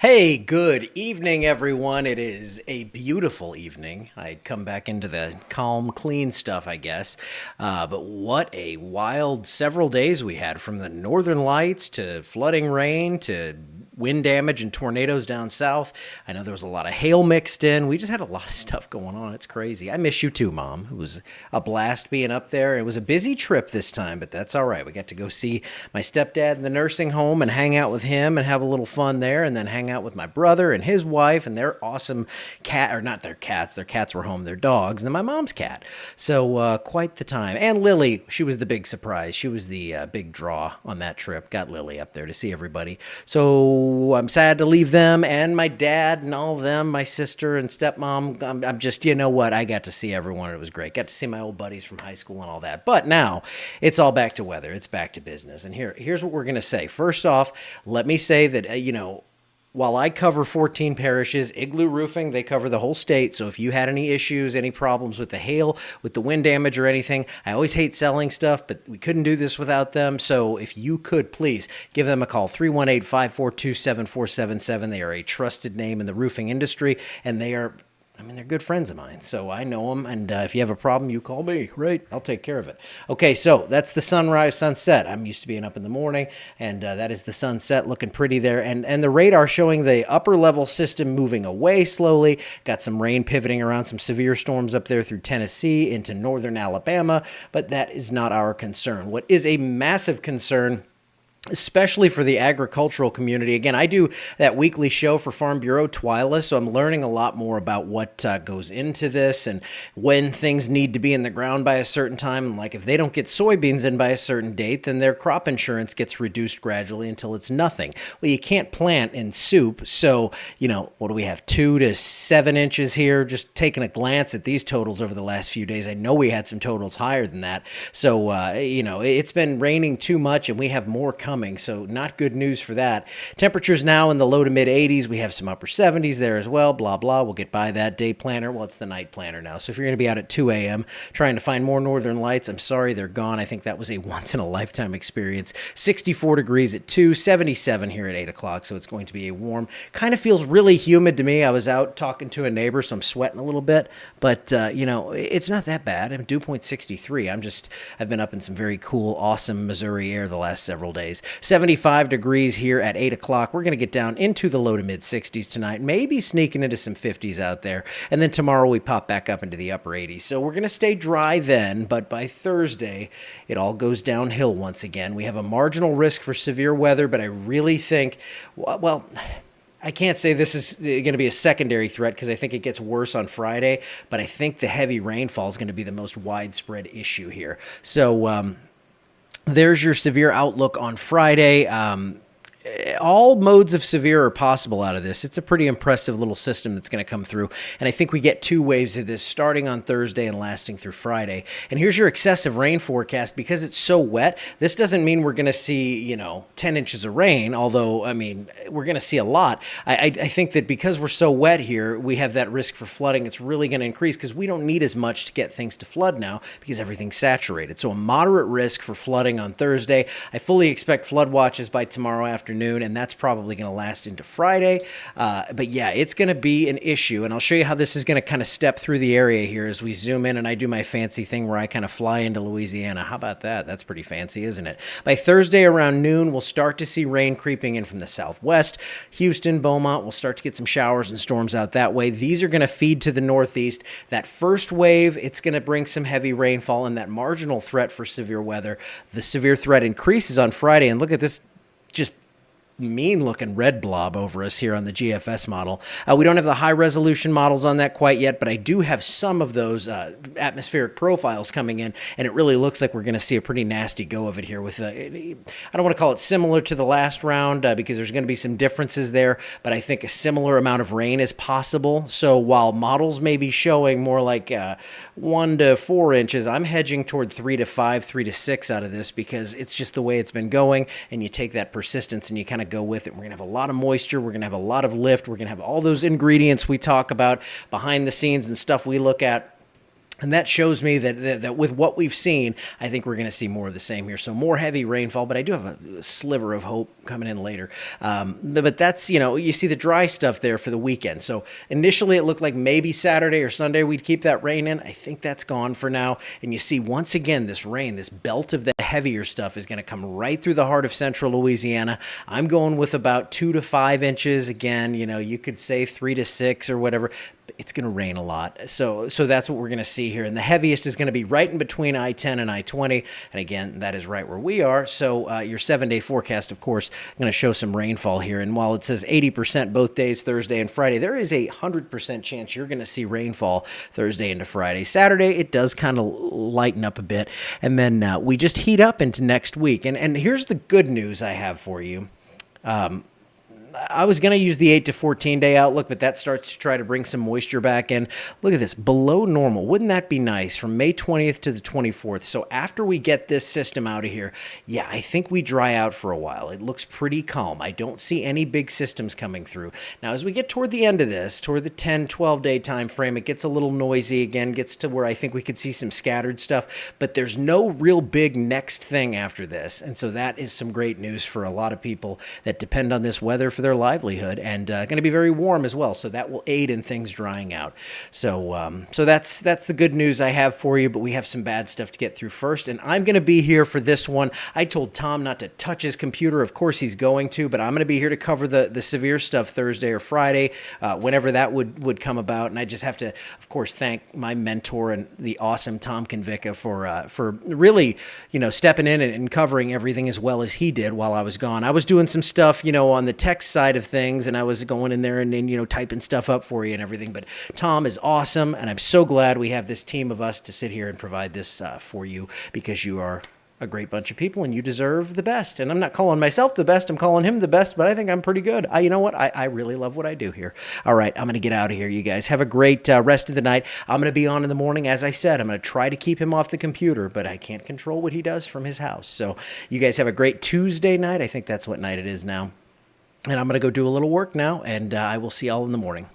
Hey, good evening, everyone. It is a beautiful evening. I come back into the calm, clean stuff, I guess. But what a wild several days we had, from the northern lights to flooding rain to wind damage and tornadoes down south. I know there was a lot of hail mixed in. We just had a lot of stuff going on. It's crazy. I miss you too, Mom. It was a blast being up there. It was a busy trip this time, but that's all right. We got to go see my stepdad in the nursing home and hang out with him and have a little fun there, and then hang out with my brother and his wife and their awesome cat, or not their cats. Their cats were home, their dogs, and then my mom's cat. So quite the time. And Lily, she was the big surprise. She was the big draw on that trip. Got Lily up there to see everybody. So I'm sad to leave them and my dad and all of them, my sister and stepmom. I'm just, you know what? I got to see everyone. It was great. Got to see my old buddies from high school and all that. But now it's all back to weather. It's back to business. And here's what we're going to say. First off, let me say that, while I cover 14 parishes, Igloo Roofing, they cover the whole state. So if you had any issues, any problems with the hail, with the wind damage or anything, I always hate selling stuff, but we couldn't do this without them. So if you could, please give them a call, 318-542-7477. They are a trusted name in the roofing industry, and they're good friends of mine, so I know them. And if you have a problem, you call me, right? I'll take care of it. Okay, so that's the sunrise, sunset. I'm used to being up in the morning, and that is the sunset, looking pretty there. And the radar showing the upper level system moving away slowly. Got some rain pivoting around, some severe storms up there through Tennessee into northern Alabama, but that is not our concern. What is a massive concern, especially for the agricultural community. Again, I do that weekly show for Farm Bureau, Twyla, so I'm learning a lot more about what goes into this and when things need to be in the ground by a certain time. And like if they don't get soybeans in by a certain date, then their crop insurance gets reduced gradually until it's nothing. Well, you can't plant in soup, so, what do we have, 2 to 7 inches here? Just taking a glance at these totals over the last few days, I know we had some totals higher than that. So, it's been raining too much, and we have more coming. So not good news for that. Temperatures now in the low to mid 80s. We have some upper 70s there as well. Blah, blah. We'll get by that. Day planner. Well, it's the night planner now. So if you're going to be out at 2 a.m. trying to find more northern lights, I'm sorry, they're gone. I think that was a once in a lifetime experience. 64 degrees at 2, 77 here at 8 o'clock. So it's going to be a warm, kind of feels really humid to me. I was out talking to a neighbor, so I'm sweating a little bit, but it's not that bad. I'm dew point 63. I've been up in some very cool, awesome Missouri air the last several days. 75 degrees here at 8 o'clock. We're going to get down into the low to mid 60s tonight, maybe sneaking into some 50s out there. And then tomorrow we pop back up into the upper 80s. So we're going to stay dry then, but by Thursday, it all goes downhill once again. We have a marginal risk for severe weather, but I really think, well, I can't say this is going to be a secondary threat because I think it gets worse on Friday, but I think the heavy rainfall is going to be the most widespread issue here. So, there's your severe outlook on Friday. All modes of severe are possible out of this. It's a pretty impressive little system that's going to come through. And I think we get 2 waves of this starting on Thursday and lasting through Friday. And here's your excessive rain forecast. Because it's so wet, this doesn't mean we're going to see, 10 inches of rain, although, we're going to see a lot. I think that because we're so wet here, we have that risk for flooding. It's really going to increase because we don't need as much to get things to flood now because everything's saturated. So a moderate risk for flooding on Thursday. I fully expect flood watches by tomorrow afternoon, and that's probably going to last into Friday. But yeah, it's going to be an issue, and I'll show you how this is going to kind of step through the area here as we zoom in, and I do my fancy thing where I kind of fly into Louisiana. How about that? That's pretty fancy, isn't it? By Thursday around noon, we'll start to see rain creeping in from the southwest. Houston, Beaumont, we'll start to get some showers and storms out that way. These are going to feed to the northeast. That first wave, it's going to bring some heavy rainfall and that marginal threat for severe weather. The severe threat increases on Friday, and look at this, just mean looking red blob over us here on the GFS model. We don't have the high resolution models on that quite yet, but I do have some of those atmospheric profiles coming in, and it really looks like we're going to see a pretty nasty go of it here with, I don't want to call it similar to the last round because there's going to be some differences there, but I think a similar amount of rain is possible. So while models may be showing more like 1 to 4 inches, I'm hedging toward 3 to 5, 3 to 6 out of this because it's just the way it's been going, and you take that persistence and you kind of go with it. We're going to have a lot of moisture. We're going to have a lot of lift. We're going to have all those ingredients we talk about behind the scenes and stuff we look at. And that shows me that with what we've seen, I think we're going to see more of the same here. So more heavy rainfall, but I do have a sliver of hope coming in later. But that's, you see the dry stuff there for the weekend. So initially it looked like maybe Saturday or Sunday we'd keep that rain in. I think that's gone for now. And you see once again this rain, this belt of the heavier stuff is going to come right through the heart of central Louisiana. I'm going with about 2 to 5 inches. Again, you could say 3 to 6 or whatever. It's going to rain a lot. So that's what we're going to see here. And the heaviest is going to be right in between I-10 and I-20. And again, that is right where we are. So your 7-day forecast, of course, going to show some rainfall here. And while it says 80% both days, Thursday and Friday, there is a 100% chance you're going to see rainfall Thursday into Friday. Saturday, it does kind of lighten up a bit. And then we just heat up into next week. And here's the good news I have for you. I was going to use the 8 to 14 day outlook, but that starts to try to bring some moisture back in. Look at this, below normal. Wouldn't that be nice? From May 20th to the 24th. So after we get this system out of here, yeah, I think we dry out for a while. It looks pretty calm. I don't see any big systems coming through. Now, as we get toward the end of this, toward the 10, 12 day time frame, it gets a little noisy again, gets to where I think we could see some scattered stuff, but there's no real big next thing after this. And so that is some great news for a lot of people that depend on this weather for their livelihood, and going to be very warm as well, so that will aid in things drying out. So that's the good news I have for you, but we have some bad stuff to get through first, and I'm going to be here for this one. I told Tom not to touch his computer. Of course he's going to, but I'm going to be here to cover the severe stuff Thursday or Friday, whenever that would come about. And I just have to, of course, thank my mentor and the awesome Tom Convica for really, stepping in and covering everything as well as he did while I was gone. I was doing some stuff, on the text side of things, and I was going in there and typing stuff up for you and everything. But Tom is awesome, and I'm so glad we have this team of us to sit here and provide this for you, because you are a great bunch of people and you deserve the best. And I'm not calling myself the best, I'm calling him the best, but I think I'm pretty good. You know what? I really love what I do here. All right, I'm going to get out of here, you guys. Have a great rest of the night. I'm going to be on in the morning. As I said, I'm going to try to keep him off the computer, but I can't control what he does from his house. So you guys have a great Tuesday night. I think that's what night it is now. And I'm going to go do a little work now, and I will see y'all in the morning.